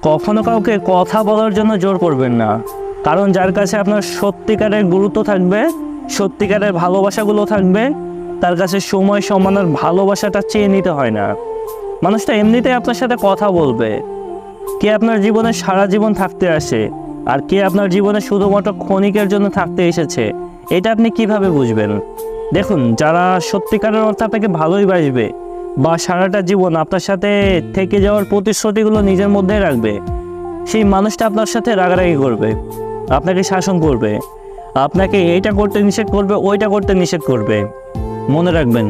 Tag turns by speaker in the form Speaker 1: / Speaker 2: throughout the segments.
Speaker 1: কখনো কাউকে কথা বলার জন্য জোর করবেন না, কারণ যার কাছে আপনার সত্যিকারের গুরুত্ব থাকবে, সত্যিকারের ভালোবাসাগুলো থাকবে, তার কাছে সময় সম্মান আর ভালোবাসাটা চেয়ে নিতে হয় না। মানুষটা এমনিতেই আপনার সাথে কথা বলবে। কে আপনার জীবনে সারা জীবন থাকতে আসে আর কে আপনার জীবনে শুধুমাত্র ক্ষণিকের জন্য থাকতে এসেছে, এটা আপনি কিভাবে বুঝবেন? দেখুন, যারা সত্যিকারের অর্থে আপনাকে ভালোই বাসবে বা সারাটা জীবন আপনার সাথে থেকে যাওয়ার প্রতিশ্রুতিগুলো নিজের মধ্যে রাখবে, সেই মানুষটা আপনার সাথে রাগারাগি করবে, আপনাকে শাসন করবে, আপনাকে এইটা করতে নিষেধ করবে, ওইটা করতে নিষেধ করবে। মনে রাখবেন,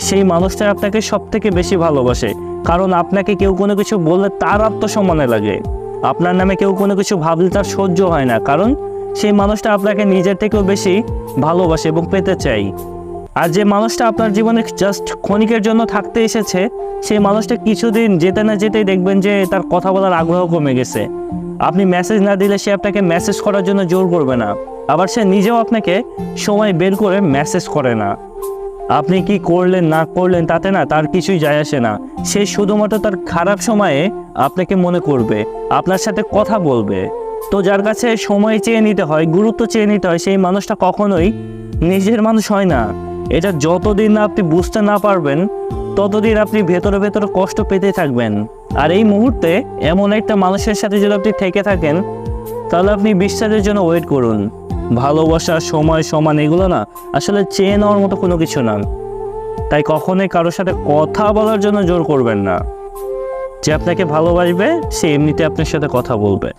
Speaker 1: সেই মানুষটা আপনাকে সব থেকে বেশি ভালোবাসে, কারণ আপনাকে কেউ কোনো কিছু বললে তার আত্মসম্মানে লাগে। আপনার নামে কেউ কোনো কিছু ভাবলে তার সহ্য হয় না, কারণ সেই মানুষটা আপনাকে নিজের থেকেও বেশি ভালোবাসে এবং পেতে চাই। আর যে মানুষটা আপনার জীবনে জাস্ট ক্ষণিকের জন্য থাকতে এসেছে, সেই মানুষটা কিছুদিন যেতে না যেতেই দেখবেন যে তার কথা বলার আগ্রহ কমে গেছে। আপনি মেসেজ না দিলে সে আপনাকে মেসেজ করার জন্য জোর করবে না, আবার সে নিজেও আপনাকে সময় বের করে মেসেজ করে না। আপনি কি করলেন না করলেন তাতে না তার কিছুই যায় আসে না। সে শুধুমাত্র তার খারাপ সময়ে আপনাকে মনে করবে, আপনার সাথে কথা বলবে। তো যার কাছে সময় চেয়ে নিতে হয়, গুরুত্ব চেয়ে নিতে হয়, সেই মানুষটা কখনোই নিজের মানুষ হয় না। এটা যতদিন না আপনি বুঝতে না পারবেন, ততদিন আপনি ভেতরে ভেতরে কষ্ট পেতে থাকবেন। আর এই মুহূর্তে এমন একটা মানুষের সাথে যদি আপনি থেকে থাকেন, তাহলে আপনি বিশ্বাসের জন্য ওয়েট করুন। ভালোবাসা, সময়, সমান এগুলো না আসলে চেয়ে নেওয়ার মতো কোনো কিছু না। তাই কখনোই কারোর সাথে কথা বলার জন্য জোর করবেন না। যে আপনাকে ভালোবাসবে সে এমনিতে আপনার সাথে কথা বলবে।